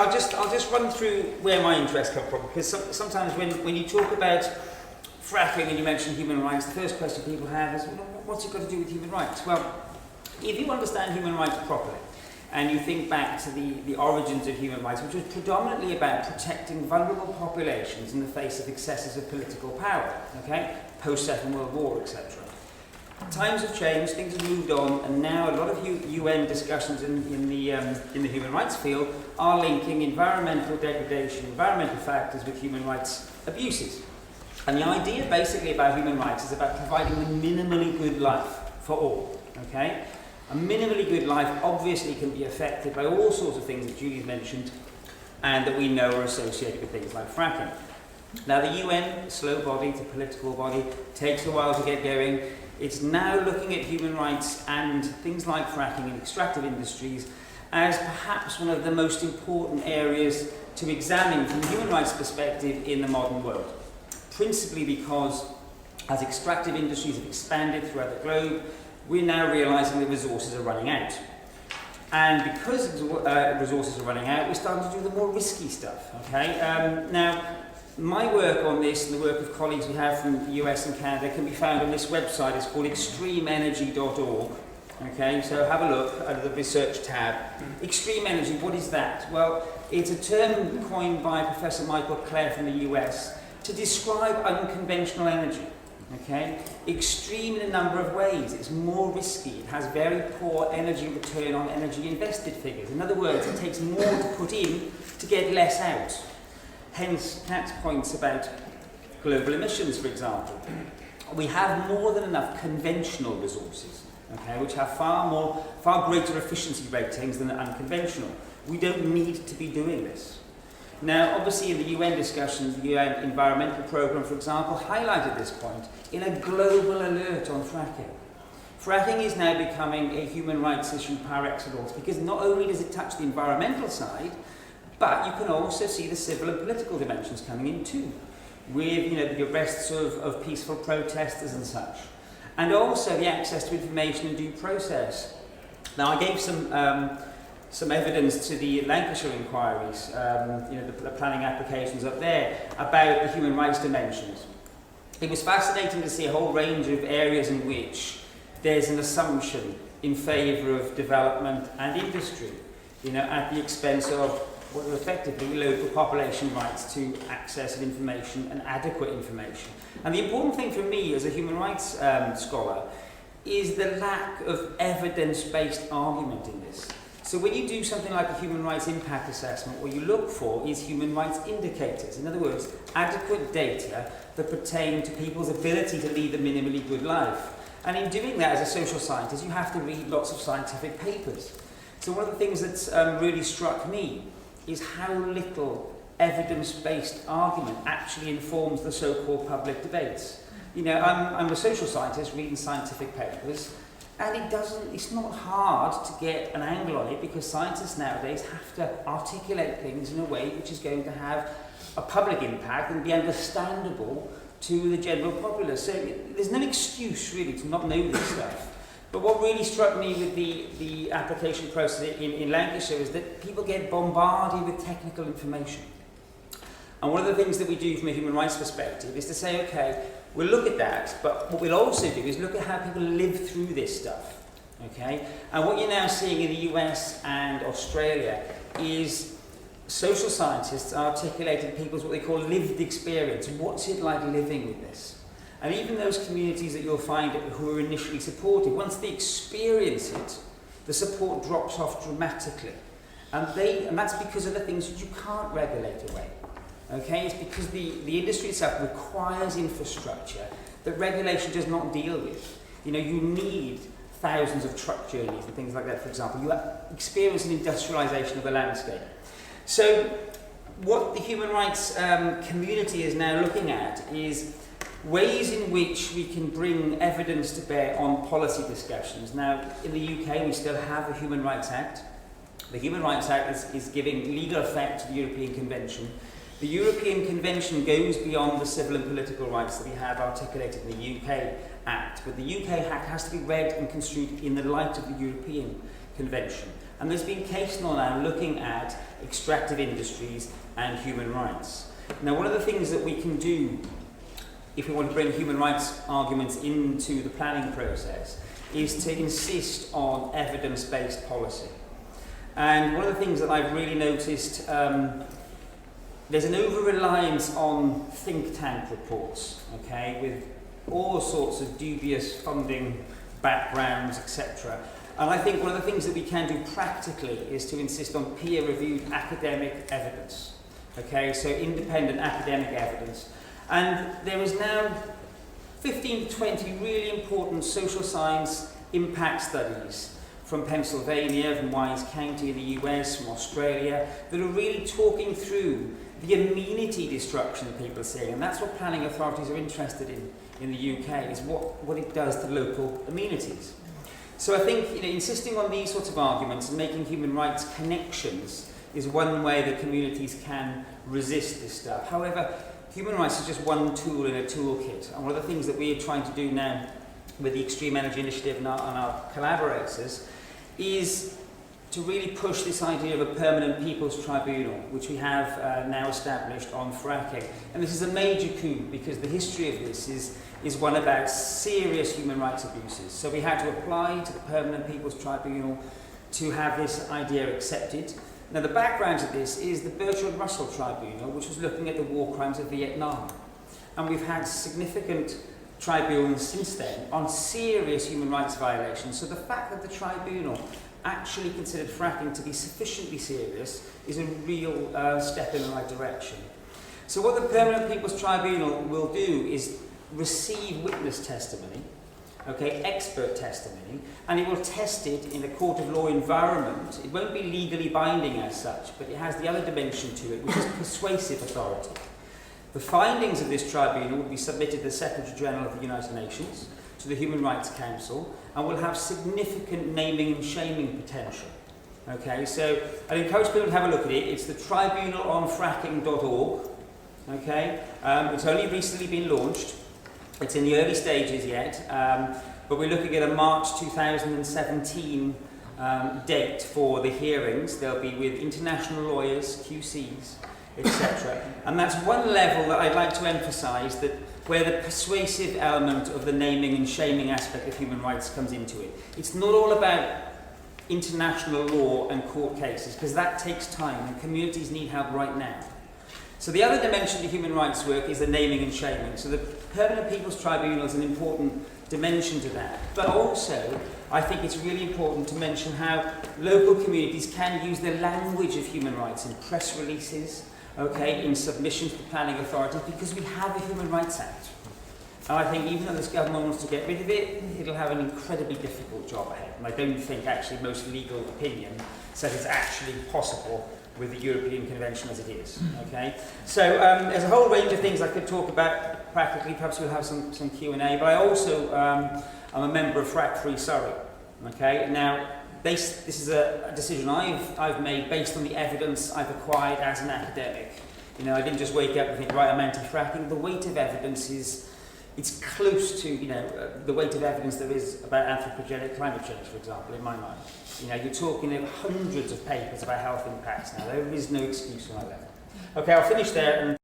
I'll just run through where my interests come from, because sometimes when you talk about fracking and you mention human rights, the first question people have is, well, what's it got to do with human rights? Well, if you understand human rights properly, and you think back to the origins of human rights, which was predominantly about protecting vulnerable populations in the face of excesses of political power, okay, post-Second World War, etc. Times have changed, things have moved on, and now a lot of UN discussions in the human rights field are linking environmental degradation, environmental factors with human rights abuses. And the idea basically about human rights is about providing a minimally good life for all, okay? A minimally good life obviously can be affected by all sorts of things that Julie's mentioned and that we know are associated with things like fracking. Now the UN, slow body to political body, takes a while to get going. It's now looking at human rights and things like fracking in extractive industries as perhaps one of the most important areas to examine from a human rights perspective in the modern world. Principally because as extractive industries have expanded throughout the globe, we're now realising that resources are running out. And because resources are running out, we're starting to do the more risky stuff, okay? Now, my work on this and the work of colleagues we have from the US and Canada can be found on this website. It's called extremeenergy.org, okay? So have a look under the research tab. Extreme energy, what is that? Well, it's a term coined by Professor Michael Clare from the US to describe unconventional energy. Okay? Extreme in a number of ways. It's more risky. It has very poor energy return on energy invested figures. In other words, it takes more to put in to get less out. Hence, Kat's points about global emissions, for example. We have more than enough conventional resources, okay, which have far greater efficiency ratings than the unconventional. We don't need to be doing this. Now, obviously, in the UN discussions, the UN Environmental Programme, for example, highlighted this point in a global alert on fracking. Fracking is now becoming a human rights issue par excellence because not only does it touch the environmental side, but you can also see the civil and political dimensions coming in too, with the arrests of peaceful protesters and such, and also the access to information and due process. Now, I gave some evidence to the Lancashire inquiries, the planning applications up there, about the human rights dimensions. It was fascinating to see a whole range of areas in which there's an assumption in favour of development and industry, at the expense of what are effectively local population rights to access of information and adequate information. And the important thing for me as a human rights scholar is the lack of evidence-based argument in this. So when you do something like a human rights impact assessment, what you look for is human rights indicators. In other words, adequate data that pertain to people's ability to lead a minimally good life. And in doing that as a social scientist, you have to read lots of scientific papers. So one of the things that's really struck me is how little evidence-based argument actually informs the so-called public debates. I'm a social scientist reading scientific papers, and it's not hard to get an angle on it because scientists nowadays have to articulate things in a way which is going to have a public impact and be understandable to the general populace. So there's no excuse really to not know this stuff. But what really struck me with the application process in Lancashire is that people get bombarded with technical information. And one of the things that we do from a human rights perspective is to say, okay, we'll look at that, but what we'll also do is look at how people live through this stuff, okay? And what you're now seeing in the US and Australia is social scientists articulating people's what they call lived experience. What's it like living with this? And even those communities that you'll find who are initially supportive, once they experience it, the support drops off dramatically. And that's because of the things that you can't regulate away. Okay, it's because the industry itself requires infrastructure that regulation does not deal with. You need thousands of truck journeys and things like that, for example. You experience an industrialization of a landscape. So what the human rights community is now looking at is ways in which we can bring evidence to bear on policy discussions. Now, in the UK, we still have a Human Rights Act. The Human Rights Act is giving legal effect to the European Convention. The European Convention goes beyond the civil and political rights that we have articulated in the UK Act, but the UK Act has to be read and construed in the light of the European Convention. And there's been case law now looking at extractive industries and human rights. Now, one of the things that we can do if we want to bring human rights arguments into the planning process is to insist on evidence-based policy. And one of the things that I've really noticed, there's an over-reliance on think tank reports, okay, with all sorts of dubious funding backgrounds, etc. And I think one of the things that we can do practically is to insist on peer-reviewed academic evidence, okay, so independent academic evidence. And there is now 15 to 20 really important social science impact studies from Pennsylvania, from Wise County in the US, from Australia, that are really talking through the amenity destruction that people are seeing. And that's what planning authorities are interested in the UK, is what it does to local amenities. So I think, you know, insisting on these sorts of arguments and making human rights connections is one way that communities can resist this stuff. However, human rights is just one tool in a toolkit. And one of the things that we are trying to do now with the Extreme Energy Initiative and our collaborators is to really push this idea of a Permanent Peoples Tribunal, which we have now established on fracking. And this is a major coup, because the history of this is one about serious human rights abuses. So we had to apply to the Permanent Peoples Tribunal to have this idea accepted. Now, the background to this is the Bertrand Russell Tribunal, which was looking at the war crimes of Vietnam. And we've had significant tribunals since then on serious human rights violations. So the fact that the tribunal actually considered fracking to be sufficiently serious is a real step in the right direction. So what the Permanent Peoples Tribunal will do is receive witness testimony, okay, expert testimony, and it will test it in a court of law environment. It won't be legally binding as such, but it has the other dimension to it, which is persuasive authority. The findings of this tribunal will be submitted to the Secretary General of the United Nations, to the Human Rights Council, and will have significant naming and shaming potential. Okay, so I'd encourage people to have a look at it. It's the tribunalonfracking.org. Okay, it's only recently been launched. It's in the early stages yet, but we're looking at a March 2017 date for the hearings. They'll be with international lawyers, QCs, etc. And that's one level that I'd like to emphasise, that where the persuasive element of the naming and shaming aspect of human rights comes into it. It's not all about international law and court cases, because that takes time and communities need help right now. So the other dimension to human rights work is the naming and shaming. So the Permanent Peoples Tribunal is an important dimension to that. But also, I think it's really important to mention how local communities can use the language of human rights in press releases, okay, in submissions to planning authorities, because we have a Human Rights Act. And I think even though this government wants to get rid of it, it'll have an incredibly difficult job ahead. And I don't think actually most legal opinion says it's actually possible with the European Convention as it is. Okay? So there's a whole range of things I could talk about practically. Perhaps we'll have some Q&A. But I also am a member of Frack Free Surrey. Okay? Now, this is a decision I've made based on the evidence I've acquired as an academic. You know, I didn't just wake up and think, right, I'm anti-fracking. The weight of evidence it's close to, you know, the weight of evidence there is about anthropogenic climate change, for example, in my mind. You know, you're talking of hundreds of papers about health impacts now. There is no excuse on that level. Okay, I'll finish there.